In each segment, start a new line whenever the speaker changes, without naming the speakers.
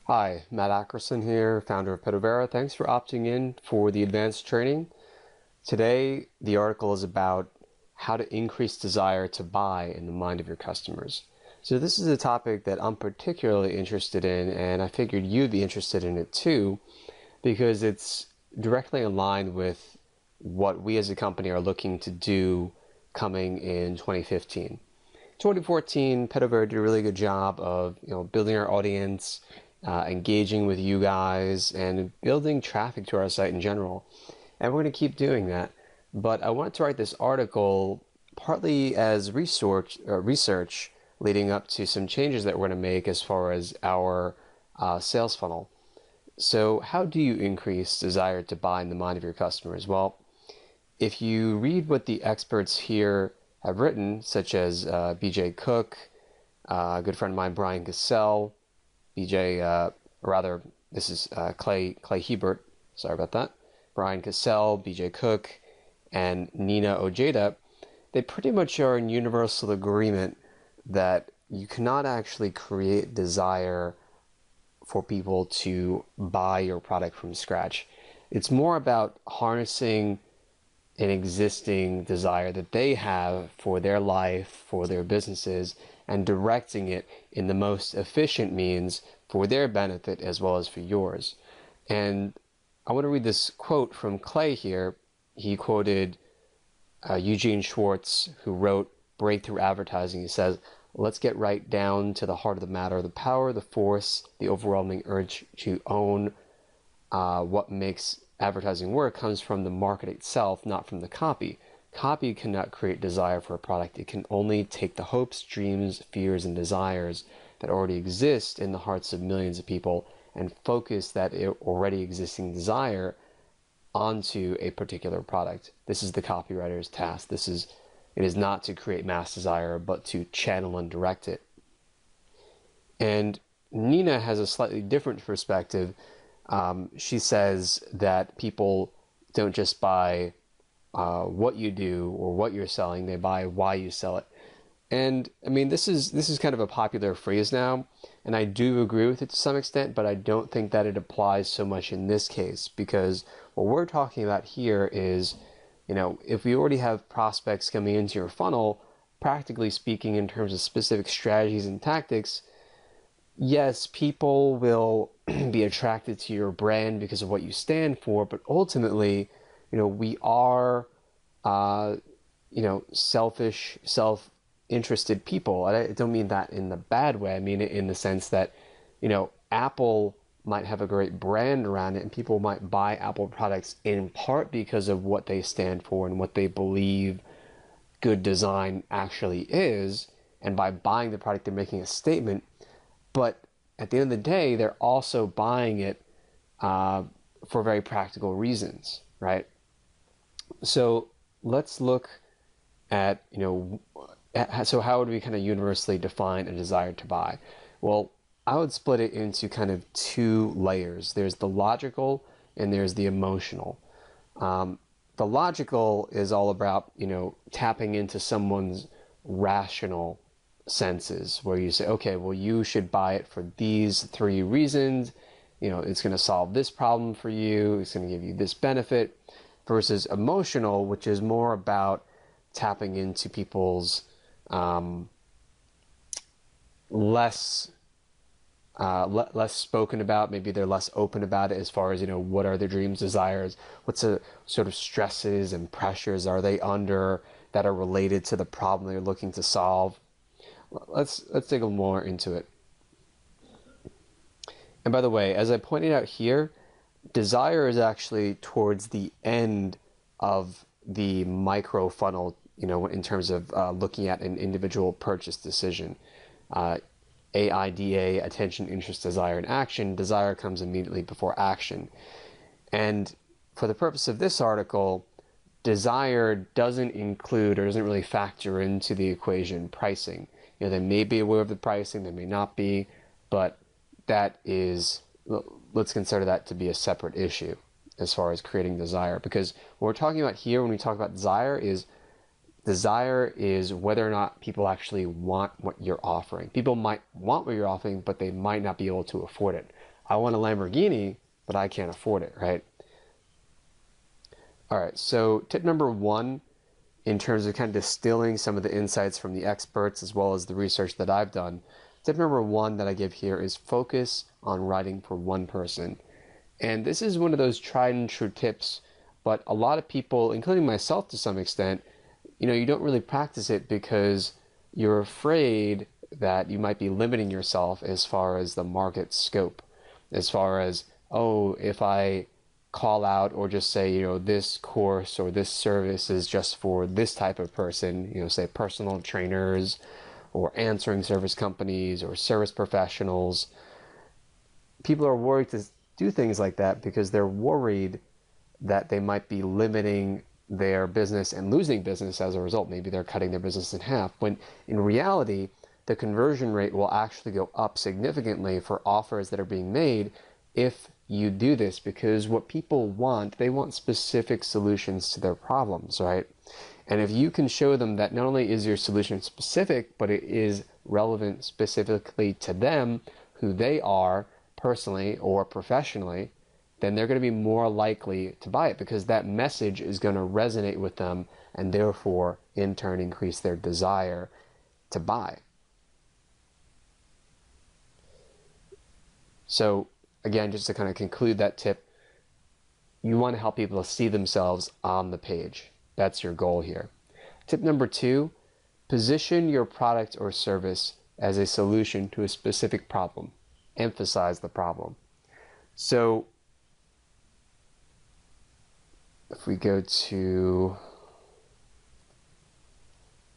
Hi, Matt Ackerson here, founder of Pedovera. Thanks for opting in for the advanced training. Today, the article is about how to increase desire to buy in the mind of your customers. So this is a topic that I'm particularly interested in, and I figured you'd be interested in it too, because it's directly aligned with what we as a company are looking to do coming in 2015. 2014, Pedovera did a really good job of building our audience, engaging with you guys, and building traffic to our site in general. And we're going to keep doing that. But I wanted to write this article partly as research leading up to some changes that we're going to make as far as our sales funnel. So how do you increase desire to buy in the mind of your customers? Well, if you read what the experts here have written, such as BJ Cook, a good friend of mine, Brian Cassell, this is Clay Hebert, sorry about that, Brian Cassell, BJ Cook, and Nina Ojeda, they pretty much are in universal agreement that you cannot actually create desire for people to buy your product from scratch. It's more about harnessing an existing desire that they have for their life, for their businesses, and directing it in the most efficient means for their benefit as well as for yours. And I want to read this quote from Clay here. He quoted Eugene Schwartz, who wrote Breakthrough Advertising. He says, "Let's get right down to the heart of the matter. The power, the force, the overwhelming urge to own what makes advertising work comes from the market itself, not from the copy. Copy cannot create desire for a product. It can only take the hopes, dreams, fears, and desires that already exist in the hearts of millions of people and focus that already existing desire onto a particular product. This is the copywriter's task. It is not to create mass desire, but to channel and direct it." And Nina has a slightly different perspective. She says that people don't just buy what you do or what you're selling, they buy why you sell it. And I mean, this is kind of a popular phrase now, and I do agree with it to some extent, but I don't think that it applies so much in this case, because what we're talking about here is, if we already have prospects coming into your funnel, practically speaking, in terms of specific strategies and tactics, yes, people will be attracted to your brand because of what you stand for, but ultimately, we are, selfish, self-interested people. I don't mean that in the bad way. I mean it in the sense that, Apple might have a great brand around it, and people might buy Apple products in part because of what they stand for and what they believe good design actually is. And by buying the product, they're making a statement. But at the end of the day, they're also buying it for very practical reasons, right? So let's look at, so how would we kind of universally define a desire to buy? Well, I would split it into kind of two layers. There's the logical and there's the emotional. The logical is all about, tapping into someone's rational senses, where you say, okay, well, you should buy it for these three reasons. It's going to solve this problem for you. It's going to give you this benefit. Versus emotional, which is more about tapping into people's less spoken about. Maybe they're less open about it as far as, what are their dreams, desires, what's the sort of stresses and pressures are they under that are related to the problem they're looking to solve. Let's dig a little more into it. And by the way, as I pointed out here, desire is actually towards the end of the micro funnel, in terms of looking at an individual purchase decision. AIDA, attention, interest, desire, and action. Desire comes immediately before action. And for the purpose of this article, desire doesn't include or doesn't really factor into the equation pricing. They may be aware of the pricing, they may not be, but let's consider that to be a separate issue as far as creating desire. Because what we're talking about here when we talk about desire is whether or not people actually want what you're offering. People might want what you're offering, but they might not be able to afford it. I want a Lamborghini, but I can't afford it, right? All right, so tip number one, in terms of kind of distilling some of the insights from the experts as well as the research that I've done, tip number one that I give here is focus on writing for one person. And this is one of those tried and true tips, but a lot of people, including myself to some extent, you don't really practice it because you're afraid that you might be limiting yourself as far as the market scope, as far as, oh, if I call out or just say, this course or this service is just for this type of person, say personal trainers or answering service companies or service professionals. People are worried to do things like that because they're worried that they might be limiting their business and losing business as a result. Maybe they're cutting their business in half, when in reality, the conversion rate will actually go up significantly for offers that are being made if you do this, because what people want, they want specific solutions to their problems, right? And if you can show them that not only is your solution specific, but it is relevant specifically to them, who they are personally or professionally, then they're going to be more likely to buy it because that message is going to resonate with them and therefore in turn increase their desire to buy. So again, just to kind of conclude that tip, you want to help people to see themselves on the page. That's your goal here. Tip number two, position your product or service as a solution to a specific problem. Emphasize the problem. So if we go to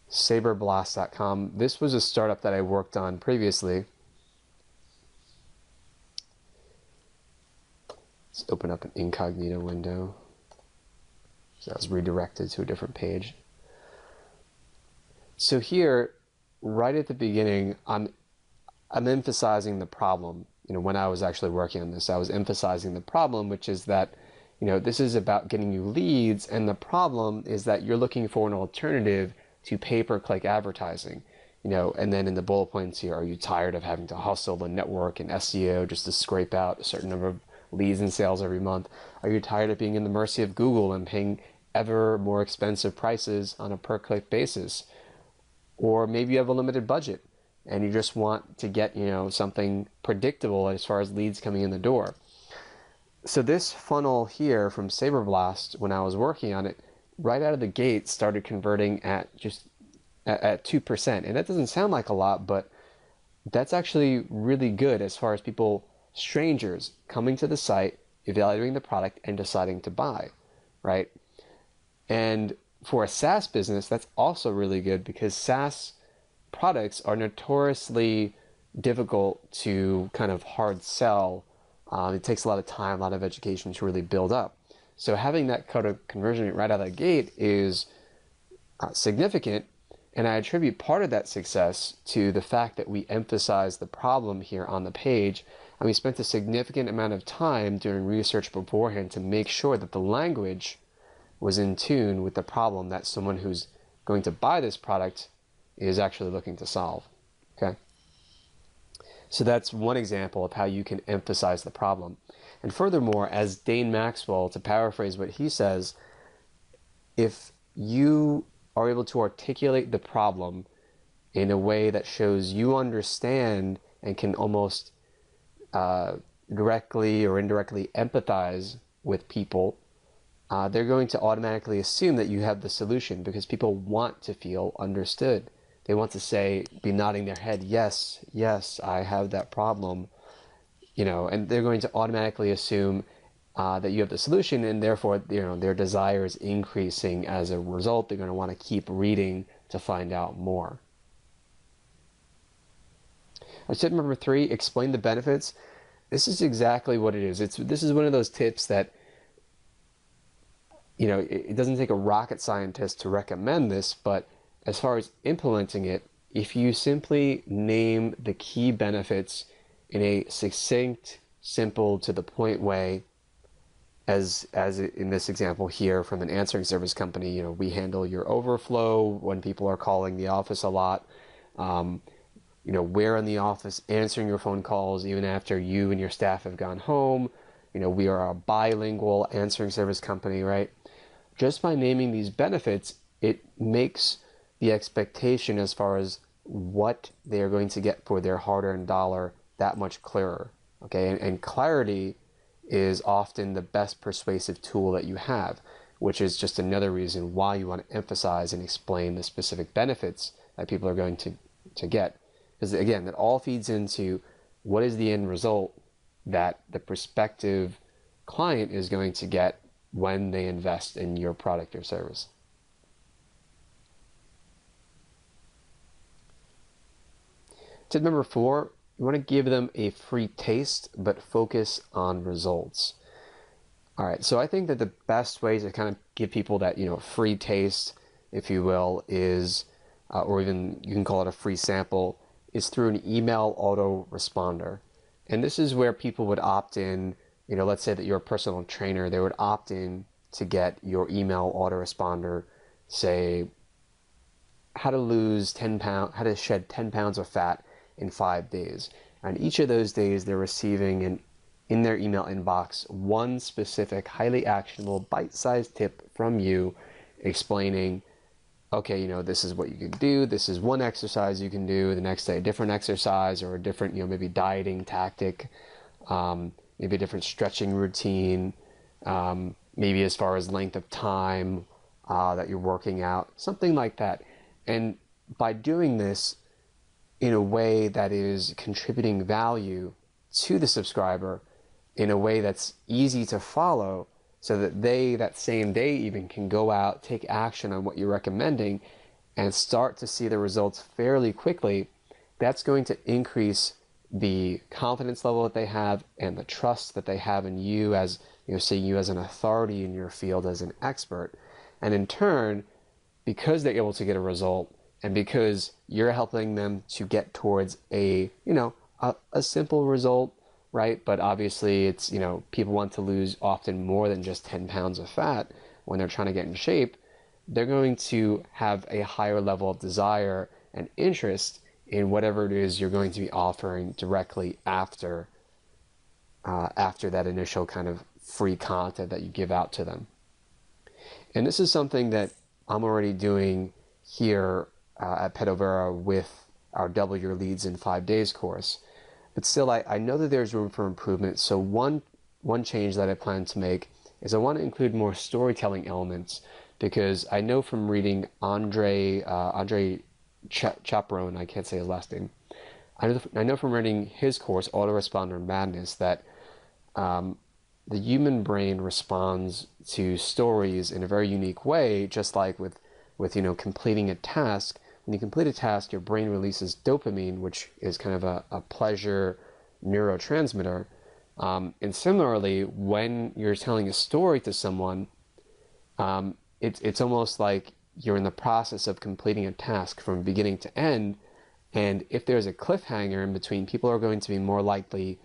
saberblast.com, this was a startup that I worked on previously. Let's open up an incognito window. So I was redirected to a different page. So here, right at the beginning, I'm emphasizing the problem. When I was actually working on this, I was emphasizing the problem, which is that, this is about getting you leads, and the problem is that you're looking for an alternative to pay-per-click advertising. And then in the bullet points here, are you tired of having to hustle and network and SEO just to scrape out a certain number of leads and sales every month? Are you tired of being in the mercy of Google and paying ever more expensive prices on a per-click basis? Or maybe you have a limited budget and you just want to get, something predictable as far as leads coming in the door. So this funnel here from Saberblast, when I was working on it, right out of the gate started converting at 2%. And that doesn't sound like a lot, but that's actually really good as far as people, strangers, coming to the site, evaluating the product, and deciding to buy, right? And for a SaaS business, that's also really good because SaaS products are notoriously difficult to kind of hard sell. It takes a lot of time, a lot of education to really build up. So having that kind of conversion rate right out of the gate is significant, and I attribute part of that success to the fact that we emphasize the problem here on the page, and we spent a significant amount of time doing research beforehand to make sure that the language was in tune with the problem that someone who's going to buy this product is actually looking to solve. Okay? So that's one example of how you can emphasize the problem. And furthermore, as Dane Maxwell, to paraphrase what he says, if you are able to articulate the problem in a way that shows you understand and can almost directly or indirectly empathize with people, they're going to automatically assume that you have the solution because people want to feel understood. They want to be nodding their head, yes, yes, I have that problem, and they're going to automatically assume that you have the solution, and therefore, their desire is increasing as a result. They're going to want to keep reading to find out more. Tip number 3, explain the benefits. This is exactly what it is. This is one of those tips that, it doesn't take a rocket scientist to recommend this, but as far as implementing it, if you simply name the key benefits in a succinct, simple, to the point way, as in this example here from an answering service company, we handle your overflow when people are calling the office a lot. we're in the office answering your phone calls even after you and your staff have gone home. We are a bilingual answering service company, right? Just by naming these benefits, it makes the expectation as far as what they are going to get for their hard-earned dollar that much clearer. Okay, and clarity is often the best persuasive tool that you have, which is just another reason why you want to emphasize and explain the specific benefits that people are going to get. Because again, that all feeds into what is the end result that the prospective client is going to get when they invest in your product or service. Tip number 4, you want to give them a free taste, but focus on results. All right, so I think that the best way to kind of give people that, free taste, if you will, is, or even you can call it a free sample, is through an email autoresponder. And this is where people would opt in, let's say that you're a personal trainer, they would opt in to get your email autoresponder, say, how to shed 10 pounds of fat in 5 days. And each of those days they're receiving in their email inbox one specific, highly actionable, bite-sized tip from you explaining, okay, this is what you can do. This is one exercise you can do. The next day, a different exercise or a different, maybe dieting tactic, maybe a different stretching routine, maybe as far as length of time that you're working out, something like that. And by doing this in a way that is contributing value to the subscriber, in a way that's easy to follow, so that they, that same day even, can go out, take action on what you're recommending, and start to see the results fairly quickly, that's going to increase the confidence level that they have and the trust that they have in you as, seeing you as an authority in your field, as an expert. And in turn, because they're able to get a result, and because you're helping them to get towards a simple result, right? But obviously it's, people want to lose often more than just 10 pounds of fat when they're trying to get in shape. They're going to have a higher level of desire and interest in whatever it is you're going to be offering directly after that initial kind of free content that you give out to them. And this is something that I'm already doing here at Pedovera with our Double Your Leads in 5 Days course. But still, I know that there's room for improvement. So one change that I plan to make is I want to include more storytelling elements, because I know from reading Andre Chaperone, I can't say his last name. I know from reading his course, Autoresponder Madness, that the human brain responds to stories in a very unique way, just like with completing a task. When you complete a task, your brain releases dopamine, which is kind of a pleasure neurotransmitter. And similarly, when you're telling a story to someone, it's almost like you're in the process of completing a task from beginning to end. And if there's a cliffhanger in between, people are going to be more likely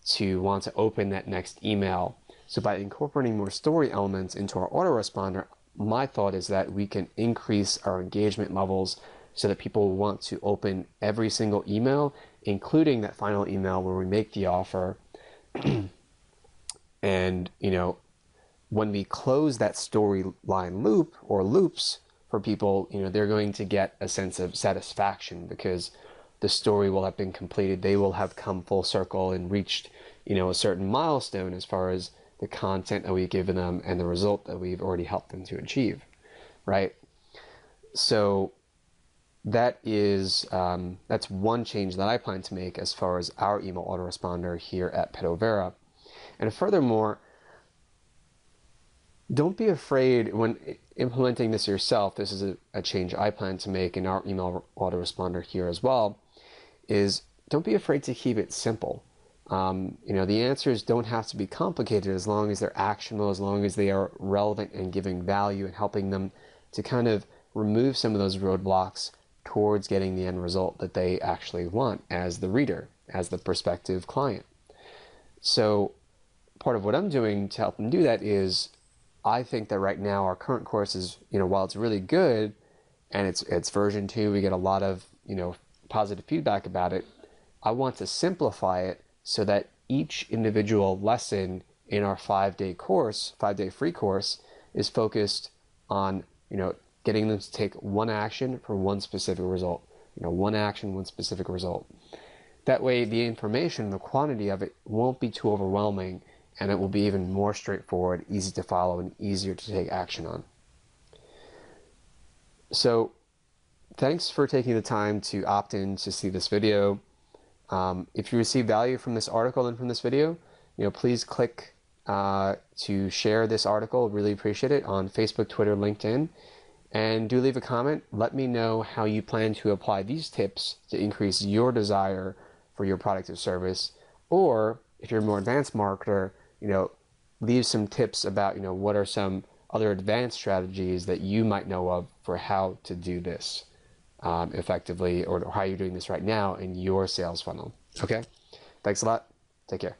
to want to open that next email. So by incorporating more story elements into our autoresponder, my thought is that we can increase our engagement levels so that people will want to open every single email, including that final email where we make the offer. And, when we close that storyline loop or loops for people, they're going to get a sense of satisfaction because the story will have been completed. They will have come full circle and reached, a certain milestone as far as the content that we've given them and the result that we've already helped them to achieve, right? So that is that's one change that I plan to make as far as our email autoresponder here at Pedovera. And furthermore, don't be afraid when implementing this yourself. This is a change I plan to make in our email autoresponder here as well, is don't be afraid to keep it simple. The answers don't have to be complicated as long as they're actionable, as long as they are relevant and giving value and helping them to kind of remove some of those roadblocks towards getting the end result that they actually want as the reader, as the prospective client. So part of what I'm doing to help them do that is I think that right now our current course is, while it's really good and it's version 2, we get a lot of, positive feedback about it. I want to simplify it so that each individual lesson in our 5-day course, 5-day free course, is focused on, getting them to take one action for one specific result. One action, one specific result. That way, the information, the quantity of it won't be too overwhelming, and it will be even more straightforward, easy to follow, and easier to take action on. So, thanks for taking the time to opt in to see this video. If you receive value from this article and from this video, please click to share this article. Really appreciate it on Facebook, Twitter, LinkedIn. And do leave a comment. Let me know how you plan to apply these tips to increase your desire for your product or service. Or if you're a more advanced marketer, leave some tips about, what are some other advanced strategies that you might know of for how to do this effectively, or how you're doing this right now in your sales funnel. Okay? Thanks a lot. Take care.